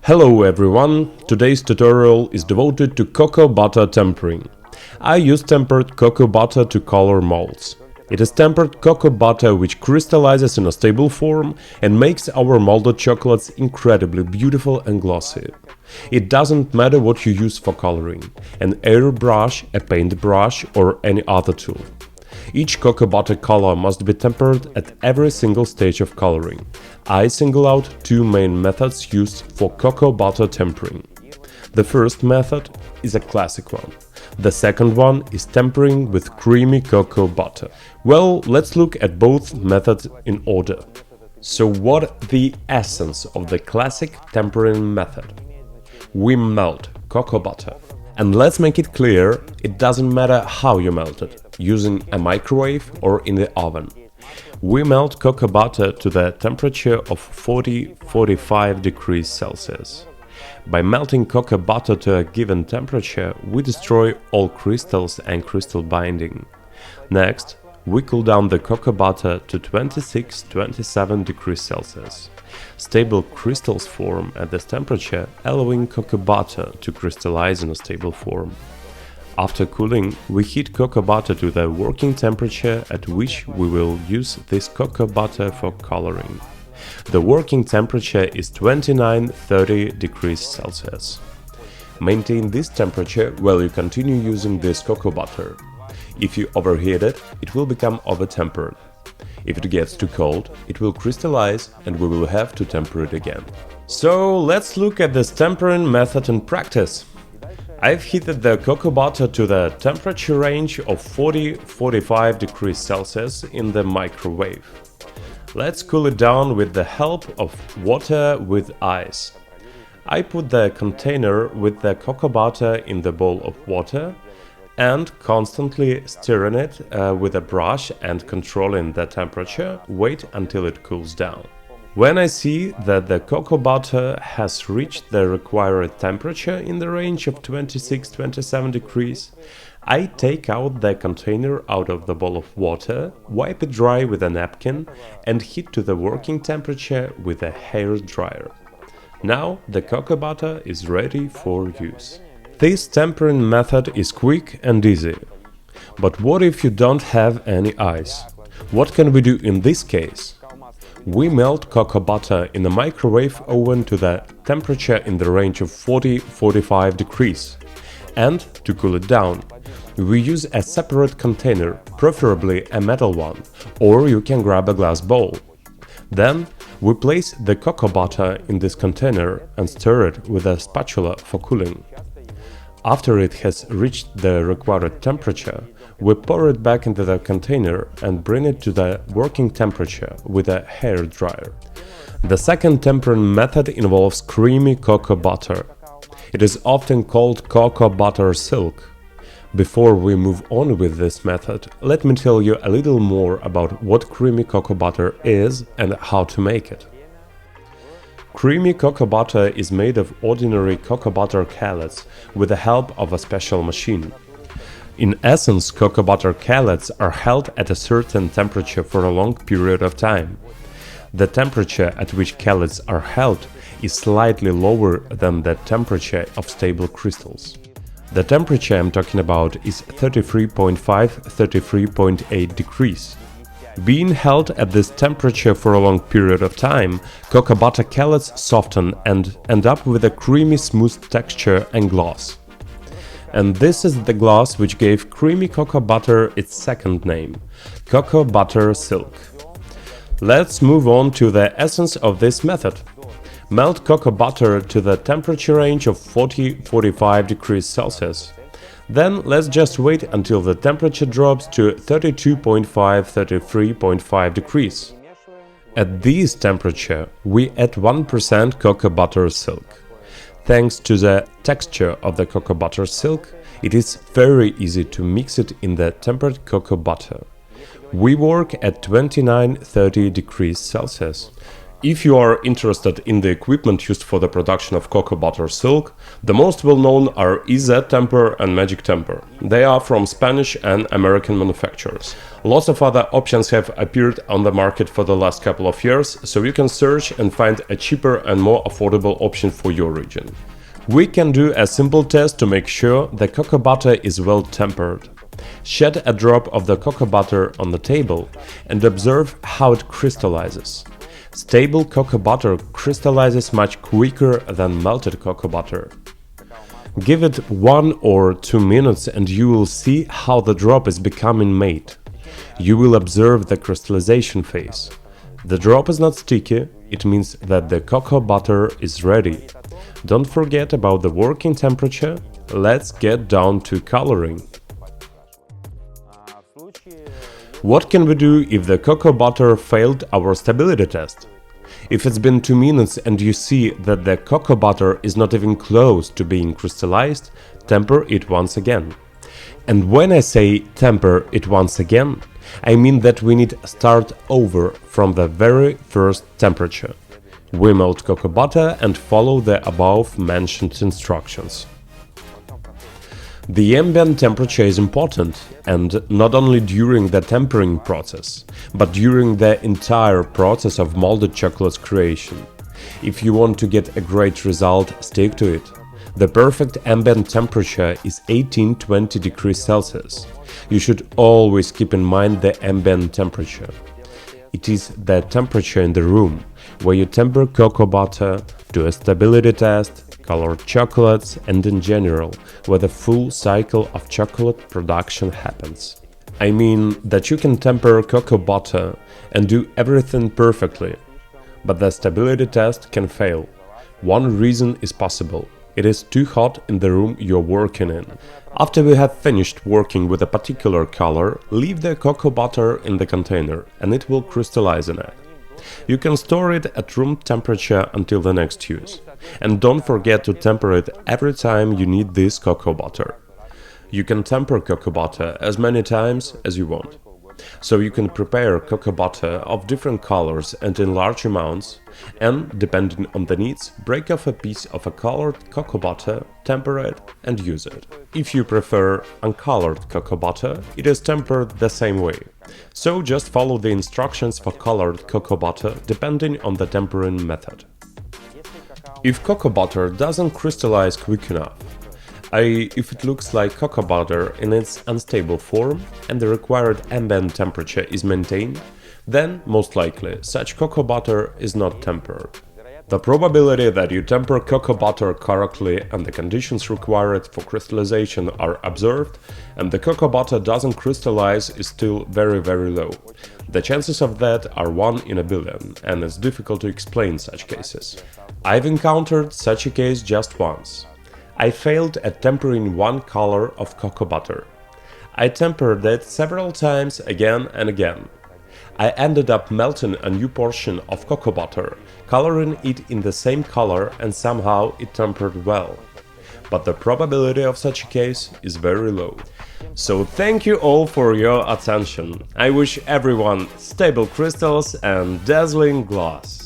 Hello everyone, today's tutorial is devoted to cocoa butter tempering. I use tempered cocoa butter to color molds. It is tempered cocoa butter which crystallizes in a stable form and makes our molded chocolates incredibly beautiful and glossy. It doesn't matter what you use for coloring, an airbrush, a paintbrush or any other tool. Each cocoa butter color must be tempered at every single stage of coloring. I single out two main methods used for cocoa butter tempering. The first method is a classic one. The second one is tempering with creamy cocoa butter. Well, let's look at both methods in order. So what the essence of the classic tempering method? We melt cocoa butter. And let's make it clear, it doesn't matter how you melt it, using a microwave or in the oven. We melt cocoa butter to the temperature of 40–45 degrees Celsius. By melting cocoa butter to a given temperature, we destroy all crystals and crystal binding. Next, we cool down the cocoa butter to 26–27 degrees Celsius. Stable crystals form at this temperature, allowing cocoa butter to crystallize in a stable form. After cooling, we heat cocoa butter to the working temperature at which we will use this cocoa butter for coloring. The working temperature is 29–30 degrees Celsius. Maintain this temperature while you continue using this cocoa butter. If you overheat it, it will become over-tempered. If it gets too cold, it will crystallize and we will have to temper it again. So let's look at this tempering method in practice. I've heated the cocoa butter to the temperature range of 40–45 degrees Celsius in the microwave. Let's cool it down with the help of water with ice. I put the container with the cocoa butter in the bowl of water and constantly stirring it with a brush and controlling the temperature, wait until it cools down. When I see that the cocoa butter has reached the required temperature in the range of 26–27 degrees, I take out the container out of the bowl of water, wipe it dry with a napkin and heat to the working temperature with a hair dryer. Now the cocoa butter is ready for use. This tempering method is quick and easy. But what if you don't have any ice? What can we do in this case? We melt cocoa butter in a microwave oven to the temperature in the range of 40–45 degrees. And to cool it down, we use a separate container, preferably a metal one, or you can grab a glass bowl. Then we place the cocoa butter in this container and stir it with a spatula for cooling. After it has reached the required temperature, we pour it back into the container and bring it to the working temperature with a hair dryer. The second tempering method involves creamy cocoa butter. It is often called cocoa butter silk. Before we move on with this method, let me tell you a little more about what creamy cocoa butter is and how to make it. Creamy cocoa butter is made of ordinary cocoa butter pellets with the help of a special machine. In essence, cocoa butter pellets are held at a certain temperature for a long period of time. The temperature at which pellets are held is slightly lower than the temperature of stable crystals. The temperature I'm talking about is 33.5–33.8 degrees. Being held at this temperature for a long period of time, cocoa butter pellets soften and end up with a creamy smooth texture and gloss. And this is the gloss which gave creamy cocoa butter its second name, cocoa butter silk. Let's move on to the essence of this method. Melt cocoa butter to the temperature range of 40–45 degrees Celsius. Then let's just wait until the temperature drops to 32.5–33.5 degrees. At this temperature, we add 1% cocoa butter silk. Thanks to the texture of the cocoa butter silk, it is very easy to mix it in the tempered cocoa butter. We work at 29–30 degrees Celsius. If you are interested in the equipment used for the production of cocoa butter silk, the most well-known are EZ Temper and Magic Temper. They are from Spanish and American manufacturers. Lots of other options have appeared on the market for the last couple of years, so you can search and find a cheaper and more affordable option for your region. We can do a simple test to make sure the cocoa butter is well tempered. Shed a drop of the cocoa butter on the table and observe how it crystallizes. Stable cocoa butter crystallizes much quicker than melted cocoa butter. Give it 1 or 2 minutes and you will see how the drop is becoming made. You will observe the crystallization phase. The drop is not sticky, it means that the cocoa butter is ready. Don't forget about the working temperature. Let's get down to coloring. What can we do if the cocoa butter failed our stability test? If it's been 2 minutes and you see that the cocoa butter is not even close to being crystallized, temper it once again. And when I say temper it once again, I mean that we need to start over from the very first temperature. We melt cocoa butter and follow the above mentioned instructions. The ambient temperature is important, and not only during the tempering process, but during the entire process of molded chocolate's creation. If you want to get a great result, stick to it. The perfect ambient temperature is 18-20 degrees Celsius. You should always keep in mind the ambient temperature. It is the temperature in the room where you temper cocoa butter, do a stability test, colored chocolates, and in general, where the full cycle of chocolate production happens. I mean that you can temper cocoa butter and do everything perfectly, but the stability test can fail. One reason is possible. It is too hot in the room you're working in. After we have finished working with a particular color, leave the cocoa butter in the container and it will crystallize in it. You can store it at room temperature until the next use. And don't forget to temper it every time you need this cocoa butter. You can temper cocoa butter as many times as you want. So you can prepare cocoa butter of different colors and in large amounts, and, depending on the needs, break off a piece of a colored cocoa butter, temper it and use it. If you prefer uncolored cocoa butter, it is tempered the same way. So just follow the instructions for colored cocoa butter depending on the tempering method. If cocoa butter doesn't crystallize quick enough, if it looks like cocoa butter in its unstable form and the required ambient temperature is maintained, then most likely such cocoa butter is not tempered. The probability that you temper cocoa butter correctly and the conditions required for crystallization are observed and the cocoa butter doesn't crystallize is still very low. The chances of that are 1 in a billion, and it's difficult to explain such cases. I've encountered such a case just once. I failed at tempering one color of cocoa butter. I tempered it several times again and again. I ended up melting a new portion of cocoa butter, coloring it in the same color, and somehow it tempered well. But the probability of such a case is very low. So thank you all for your attention. I wish everyone stable crystals and dazzling glass.